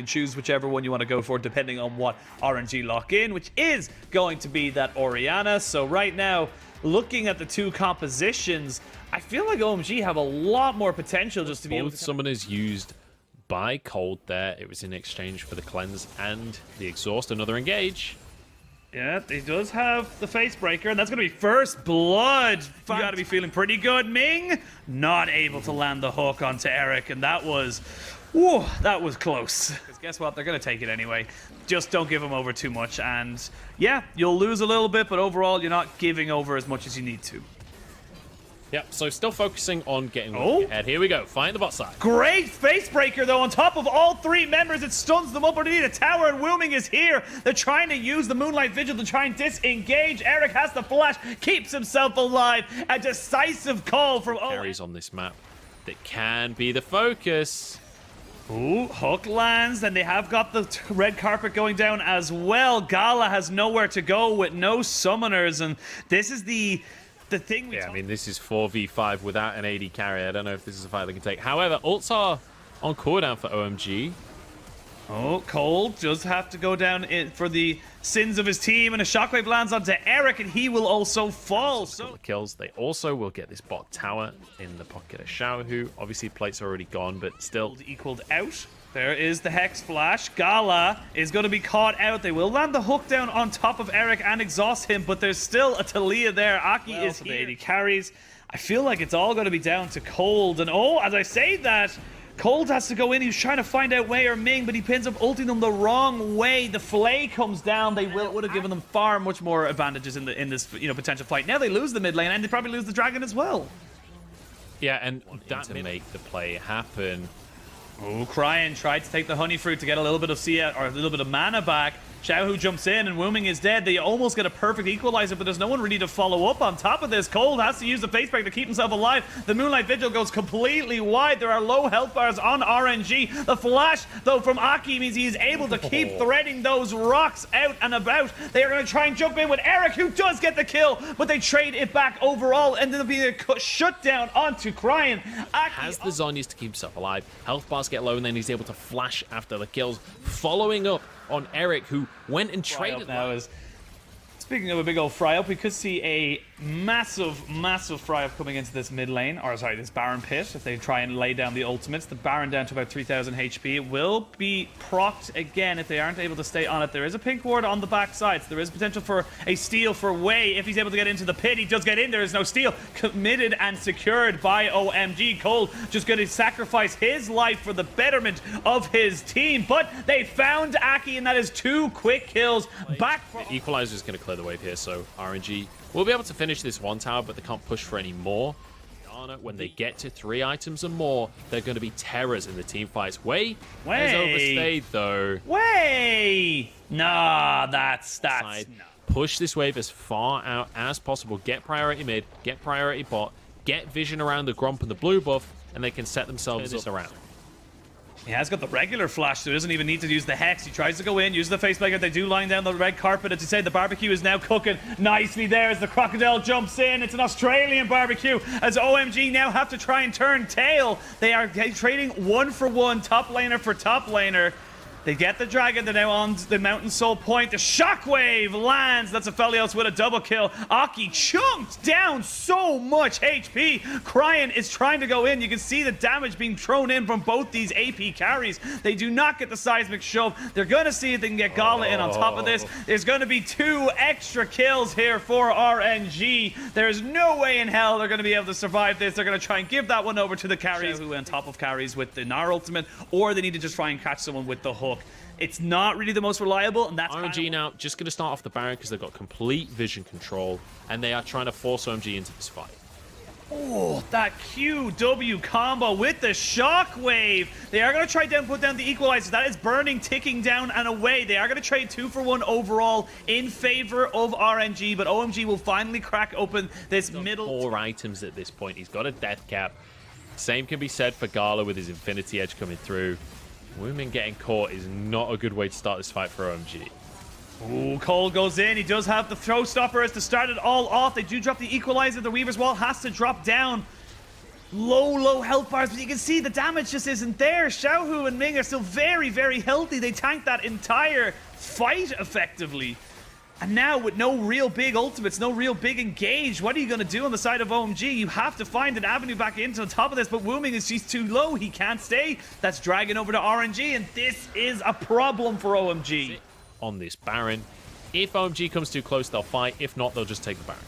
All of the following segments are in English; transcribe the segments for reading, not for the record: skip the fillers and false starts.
can choose whichever one you want to go for depending on what RNG lock in, which is going to be that Orianna. So right now, looking at the two compositions, I feel like OMG have a lot more potential just to be able to... Both summoners used by Cold there. It was in exchange for the cleanse and the exhaust. Another engage. Yeah, he does have the face breaker, and that's going to be first blood. You got to be feeling pretty good. Ming not able to land the hook onto Eric, and that was, whoa, that was close. Because guess what? They're going to take it anyway. Just don't give them over too much, and yeah, you'll lose a little bit, but overall, you're not giving over as much as you need to. Yep, so still focusing on getting ahead. Here we go, find the bot side. Great face breaker, though, on top of all three members. It stuns them up underneath a tower, and Wooming is here. They're trying to use the Moonlight Vigil to try and disengage. Eric has the flash, keeps himself alive. A decisive call from... Carries on this map that can be the focus. Ooh, hook lands, and they have got the red carpet going down as well. Gala has nowhere to go with no summoners, and this is the thing I mean, this is 4v5 without an AD carry. I don't know if this is a fight they can take. However, ults are on cooldown for OMG. Oh, Cold does have to go down for the sins of his team, and a shockwave lands onto Eric, and he will also fall. So kills. They also will get this bot tower in the pocket of Xiao, who obviously plate's already gone, but still equaled out. There is the Hex Flash. Gala is going to be caught out. They will land the hook down on top of Eric and exhaust him, but there's still a Talia there. Aki is here. The AD carries. I feel like it's all going to be down to Cold. And oh, as I say that, Cold has to go in. He's trying to find out Wei or Ming, but he ends up ulting them the wrong way. The Flay comes down. They would have given them far much more advantages in this potential fight. Now they lose the mid lane, and they probably lose the dragon as well. Yeah, and that to make the play happen. Oh, Cryan tried to take the honey fruit to get a little bit of a little bit of mana back. Xiao Hu jumps in, and Wooming is dead. They almost get a perfect equalizer, but there's no one really to follow up on top of this. Cold has to use the face break to keep himself alive. The Moonlight Vigil goes completely wide. There are low health bars on RNG. The flash, though, from Aki means he is able to keep threading those rocks out and about. They are going to try and jump in with Eric, who does get the kill, but they trade it back overall, and there'll be a shut down onto Cryan. Aki has the Zhonya's to keep himself alive. Health bars get low, and then he's able to flash after the kills, following up on Eric, who went and traded now. Speaking of a big old fry up, we could see a massive fry up coming into this mid lane, or sorry, this Baron pit. If they try and lay down the ultimates, the Baron down to about 3,000 HP. It will be procced again if they aren't able to stay on it. There is a pink ward on the back side, so there is potential for a steal for Wei if he's able to get into the pit. He does get in. There is no steal. Committed and secured by OMG. Cold just going to sacrifice his life for the betterment of his team, but they found Aki, and that is 2 quick kills back. The equalizer is going to clear the wave here, so RNG will be able to finish this one tower, but they can't push for any more. When they get to 3 items or more, they're going to be terrors in the team fights. Wei has overstayed, though. Wei! Nah, that's no. Push this wave as far out as possible. Get priority mid, get priority bot, get vision around the Gromp and the blue buff, and they can set themselves around. He has got the regular flash, so he doesn't even need to use the Hex. He tries to go in, use the face breaker. They do line down the red carpet. As you say, the barbecue is now cooking nicely there as the crocodile jumps in. It's an Australian barbecue as OMG now have to try and turn tail. They are trading 1-for-1 top laner for top laner. They get the dragon. They're now on the Mountain Soul point. The shockwave lands. That's Aphelios with a double kill. Aki chunked down so much HP. Cryan is trying to go in. You can see the damage being thrown in from both these AP carries. They do not get the seismic shove. They're going to see if they can get Gala in on top of this. There's going to be 2 extra kills here for RNG. There's no way in hell they're going to be able to survive this. They're going to try and give that one over to the carries, who on top of carries with the Gnar ultimate, or they need to just try and catch someone with the hook. It's not really the most reliable, and that's RNG now just going to start off the Baron because they've got complete vision control, and they are trying to force OMG into this fight. Oh, that QW combo with the shockwave. They are going to try to put down the equalizer. That is burning, ticking down and away. They are going to trade 2-for-1 overall in favor of RNG, but OMG will finally crack open this middle. 4 items at this point. He's got a death cap. Same can be said for Gala with his Infinity Edge coming through. Wooming getting caught is not a good way to start this fight for OMG. Ooh, Cole goes in. He does have the throw stopper as to start it all off. They do drop the equalizer. The Weaver's Wall has to drop down. low health bars, but you can see the damage just isn't there. Xiaohu and Ming are still very healthy. They tanked that entire fight effectively. And now with no real big ultimates, no real big engage, what are you going to do on the side of OMG? You have to find an avenue back into the top of this, but Wooming is just too low. He can't stay. That's dragging over to RNG, and this is a problem for OMG. On this Baron, if OMG comes too close, they'll fight. If not, they'll just take the Baron.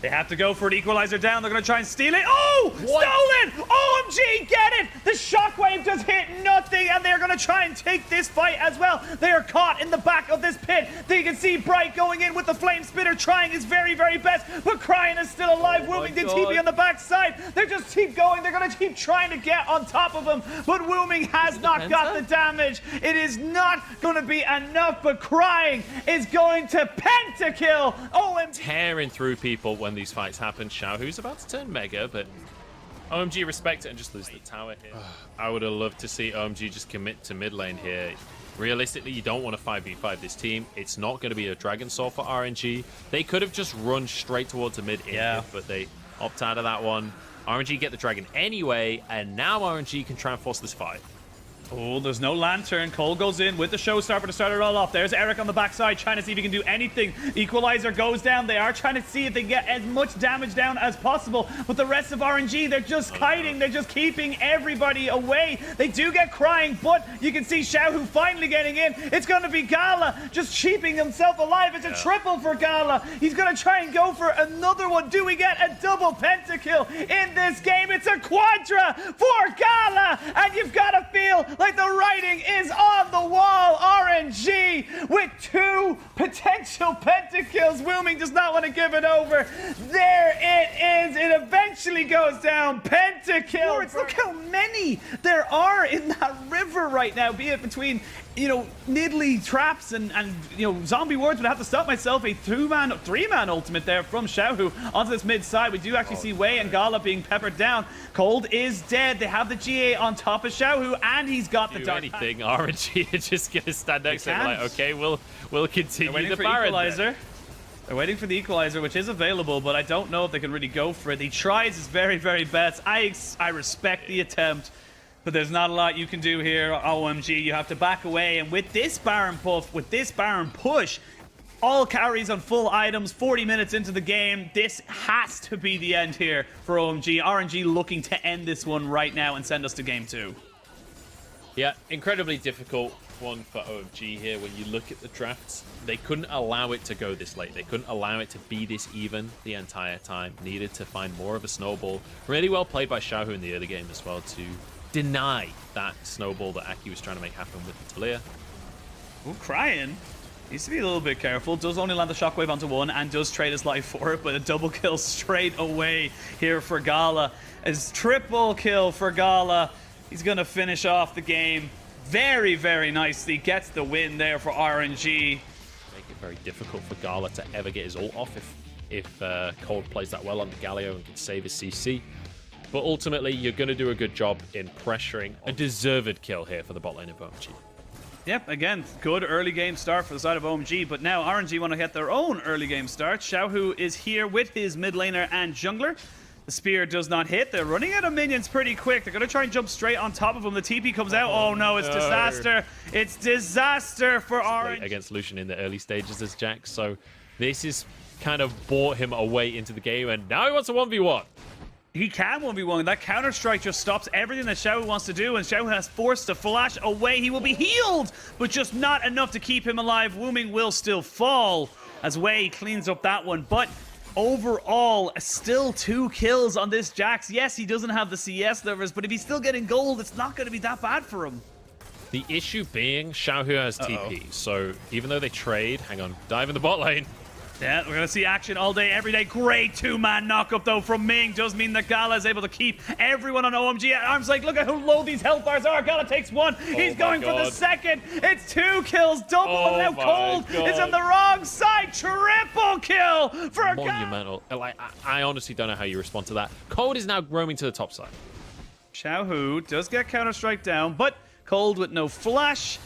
They have to go for an equalizer down. They're going to try and steal it. Oh! What? Stolen! OMG, get it! The shockwave just hit nothing, and they're going to try and take this fight as well. They are caught in the back of this pit. You can see Bright going in with the flame spitter, trying his very best, but Cryin is still alive. Wooming did TP on the backside. They just keep going. They're going to keep trying to get on top of him, but Wooming has not got the damage. It is not going to be enough, but Cryin is going to pentakill OMG. Tearing through people when these fights happen. Xiaohu's about to turn Mega, but OMG respect it and just lose the tower here. I would have loved to see OMG just commit to mid lane here. Realistically, you don't want to 5v5 this team. It's not going to be a Dragon Soul for RNG. They could have just run straight towards a mid, but they opt out of that one. RNG get the Dragon anyway, and now RNG can try and force this fight. Oh, there's no Lantern. Cole goes in with the showstopper to start it all off. There's Eric on the backside trying to see if he can do anything. Equalizer goes down. They are trying to see if they get as much damage down as possible. But the rest of RNG, they're just kiting. They're just keeping everybody away. They do get Crying, but you can see Xiaohu finally getting in. It's going to be Gala just keeping himself alive. It's a triple for Gala. He's going to try and go for another one. Do we get a double pentakill in this game? It's a quadra for Gala. And you've got to feel like the writing is on the wall. RNG with 2 potential pentakills. Wooming does not want to give it over. There it is. It eventually goes down. Pentakill. Look how many there are in that river right now, be it between, you know, Nidalee traps and you know, zombie wards. Would have to stop myself. A 3-man ultimate there from Xiaohu onto this mid side. We do actually see Wei and Gala being peppered down. Cold is dead. They have the GA on top of Xiaohu, and he's got the dark. Anything, RNG are just gonna stand next to him like, okay, we'll continue the Baron. Equalizer. They're waiting for the equalizer, which is available, but I don't know if they can really go for it. He tries his very best. I respect the attempt, but there's not a lot you can do here. OMG, you have to back away, and with this Baron buff, with this Baron push, all carries on full items, 40 minutes into the game, this has to be the end here for OMG. RNG looking to end this one right now and send us to game 2. Yeah, incredibly difficult one for OMG here. When you look at the drafts, they couldn't allow it to go this late. They couldn't allow it to be this even the entire time. Needed to find more of a snowball. Really well played by Xiaohu in the early game as well to deny that snowball that Aki was trying to make happen with the Talia. Ooh, Crying. Needs to be a little bit careful. Does only land the shockwave onto one and does trade his life for it, but a double kill straight away here for Gala. As triple kill for Gala. He's going to finish off the game very nicely. Gets the win there for RNG. Make it very difficult for Gala to ever get his ult off if Cold plays that well on the Galio and can save his CC. But ultimately, you're going to do a good job in pressuring. A deserved kill here for the bot lane of OMG. Yep, again, good early game start for the side of OMG, but now RNG want to get their own early game start. Xiaohu is here with his mid laner and jungler. The spear does not hit. They're running out of minions pretty quick. They're going to try and jump straight on top of him. The TP comes out. Oh no, it's disaster. It's disaster for RNG. Against Lucian in the early stages as Jax, so this is kind of brought him away into the game, and now he wants a 1v1. He can 1v1. That counter-strike just stops everything that Xiaohu wants to do, and Xiaohu has forced to flash away. He will be healed, but just not enough to keep him alive. Wooming will still fall as Wei cleans up that one, but overall, still 2 kills on this Jax. Yes, he doesn't have the CS numbers, but if he's still getting gold, it's not going to be that bad for him. The issue being, Xiaohu has TP, so even though they trade, hang on, dive in the bot lane. Yeah, we're going to see action all day, every day. Great 2-man knockup, though, from Ming. Does mean that Gala is able to keep everyone on OMG at arm's length. Look at how low these health bars are. Gala takes 1. He's going for the second. It's 2 kills. Double. Now Cold is on the wrong side. Triple kill for Gala. Monumental. Like, I honestly don't know how you respond to that. Cold is now roaming to the top side. Xiaohu does get Counter-Strike down, but Cold with no flash.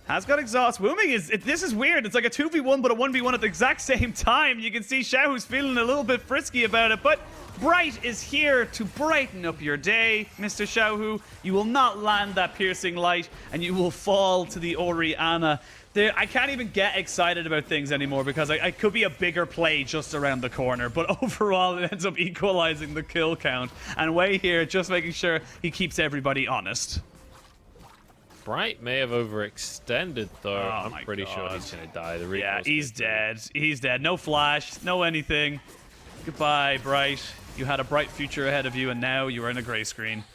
Has got exhaust. Wooming is, this is weird. It's like a 2v1, but a 1v1 at the exact same time. You can see Xiaohu's feeling a little bit frisky about it, but Bright is here to brighten up your day, Mr. Xiaohu. You will not land that piercing light, and you will fall to the Orianna. I can't even get excited about things anymore because I could be a bigger play just around the corner, but overall it ends up equalizing the kill count. And Wei here just making sure he keeps everybody honest. Bright may have overextended, though. Oh, I'm pretty sure he's going to die. Yeah, he's dead. He's dead. No flash, no anything. Goodbye, Bright. You had a bright future ahead of you, and now you are in a gray screen.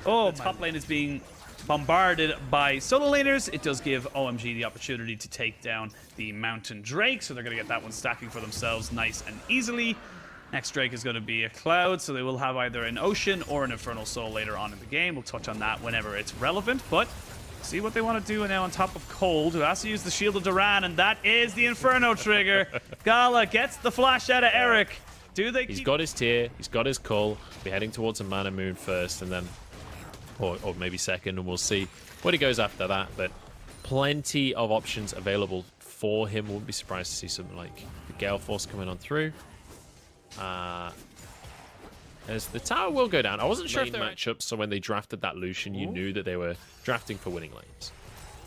Oh, the top lane is being bombarded by solo laners. It does give OMG the opportunity to take down the Mountain Drake, so they're going to get that one stacking for themselves nice and easily. Next Drake is going to be a Cloud, so they will have either an Ocean or an Infernal Soul later on in the game. We'll touch on that whenever it's relevant, but see what they want to do now on top of Cold, who has to use the Shield of Duran, and that is the Inferno trigger. Gala gets the flash out of Eric. Do they He's got his tier, he's got his Cull. Be heading towards a Mana Moon first, and then or maybe second, and we'll see what he goes after that. But plenty of options available for him. Wouldn't be surprised to see something like the Gale Force coming on through. As the tower will go down. I wasn't sure if they matchups, so when they drafted that Lucian, you knew that they were drafting for winning lanes.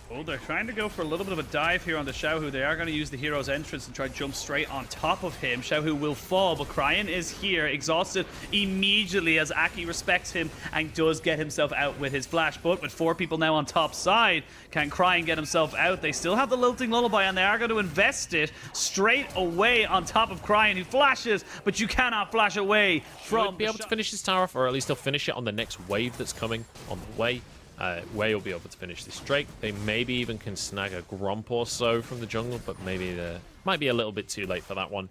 Oh, they're trying to go for a little bit of a dive here on the Xiaohu. They are going to use the hero's entrance and try to jump straight on top of him. Xiaohu will fall, but Cryan is here, exhausted immediately as Aki respects him and does get himself out with his flash. But with 4 people now on top side, can Cryan get himself out? They still have the Lilting Lullaby, and they are going to invest it straight away on top of Cryan, who flashes, but you cannot flash away from... Should be able to finish this tower off, or at least they'll finish it on the next wave that's coming on the way. Wei will be able to finish this Drake. They maybe even can snag a Gromp or so from the jungle, but maybe they might be a little bit too late for that one.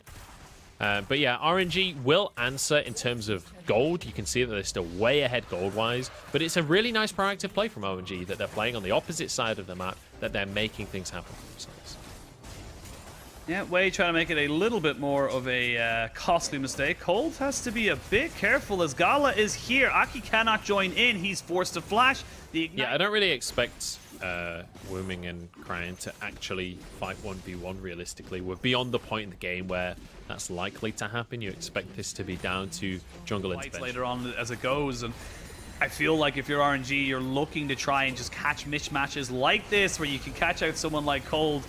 But yeah, RNG will answer in terms of gold. You can see that they're still way ahead gold-wise, but it's a really nice proactive play from OMG that they're playing on the opposite side of the map, that they're making things happen for themselves. Yeah, Wei trying to make it a little bit more of a costly mistake. Cold has to be a bit careful as Gala is here. Aki cannot join in. He's forced to flash. Yeah, I don't really expect Wooming and Cryan to actually fight 1v1 realistically. We're beyond the point in the game where that's likely to happen. You expect this to be down to jungle intervention later on as it goes, and I feel like if you're RNG, you're looking to try and just catch mismatches like this where you can catch out someone like Cold.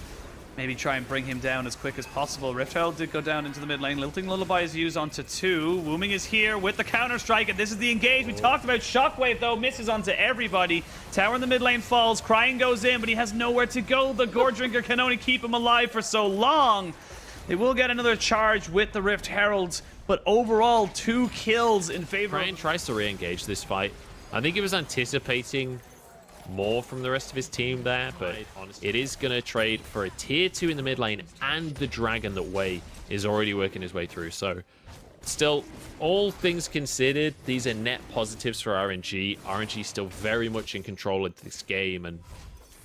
Maybe try and bring him down as quick as possible. Rift Herald did go down into the mid lane. Lilting Lullaby is used onto 2. Wooming is here with the counter-strike, and this is the engage. We talked about Shockwave, though. Misses onto everybody. Tower in the mid lane falls. Cryan goes in, but he has nowhere to go. The Gore Drinker can only keep him alive for so long. They will get another charge with the Rift Herald, but overall, 2 kills in favor. Cryan tries to re-engage this fight. I think he was anticipating more from the rest of his team there, but it is going to trade for a tier 2 in the mid lane and the dragon that Wei is already working his way through. So still, all things considered, these are net positives for RNG. RNG still very much in control of this game, and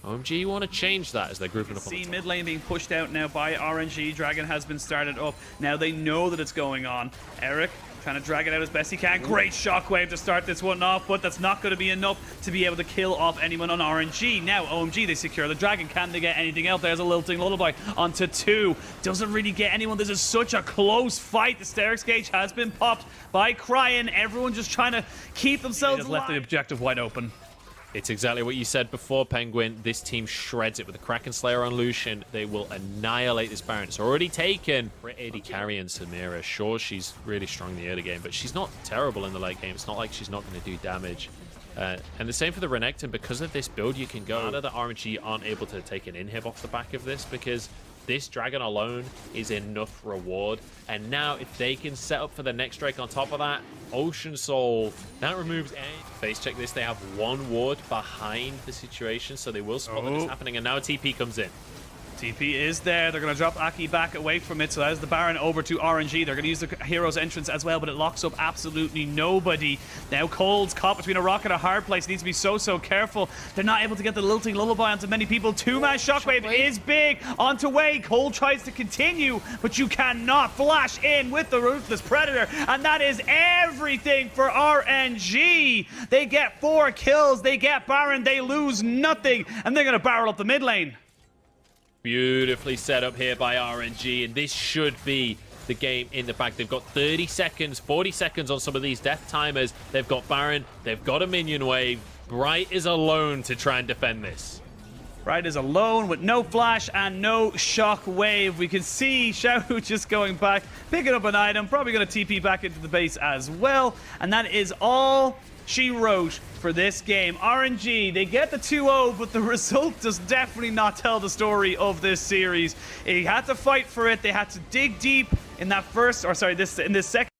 OMG want to change that as they're grouping up on the top. Mid lane being pushed out now by RNG. Dragon has been started up. Now they know that it's going on. Eric trying to drag it out as best he can. Great Shockwave to start this one off, but that's not going to be enough to be able to kill off anyone on RNG. Now, OMG, they secure the Dragon. Can they get anything else? There's a Lilting Lullaby onto 2. Doesn't really get anyone. This is such a close fight. The Sterix Gauge has been popped by Cryan. Everyone just trying to keep themselves alive. Left the objective wide open. It's exactly what you said before, Penguin. This team shreds it with the Kraken Slayer on Lucian. They will annihilate this Baron. It's already taken. AD carrying Samira. Sure, she's really strong in the early game, but she's not terrible in the late game. It's not like she's not going to do damage. And the same for the Renekton. Because of this build, you can go that RNG aren't able to take an inhib off the back of this, because this dragon alone is enough reward. And now if they can set up for the next Drake on top of that, Ocean Soul, that removes any. Face check this, they have 1 ward behind the situation, so they will spot that it's happening, and now a TP comes in. TP is there. They're going to drop Aki back away from it. So that is the Baron over to RNG. They're going to use the hero's entrance as well, but it locks up absolutely nobody. Now Cold's caught between a rock and a hard place. Needs to be so careful. They're not able to get the Lilting Lullaby onto many people. 2-man Shockwave is big onto Wei. Cold tries to continue, but you cannot flash in with the Ruthless Predator. And that is everything for RNG. They get 4 kills. They get Baron. They lose nothing. And they're going to barrel up the mid lane. Beautifully set up here by RNG, and this should be the game in the bag. They've got 30 seconds, 40 seconds on some of these death timers. They've got Baron, they've got a minion wave. Bright is alone to try and defend this. Bright is alone with no flash and no shock wave. We can see Xiao just going back, picking up an item, probably going to TP back into the base as well. And that is all she wrote for this game. RNG, they get the 2-0, but the result does definitely not tell the story of this series. They had to fight for it. They had to dig deep in that first, or sorry, in this second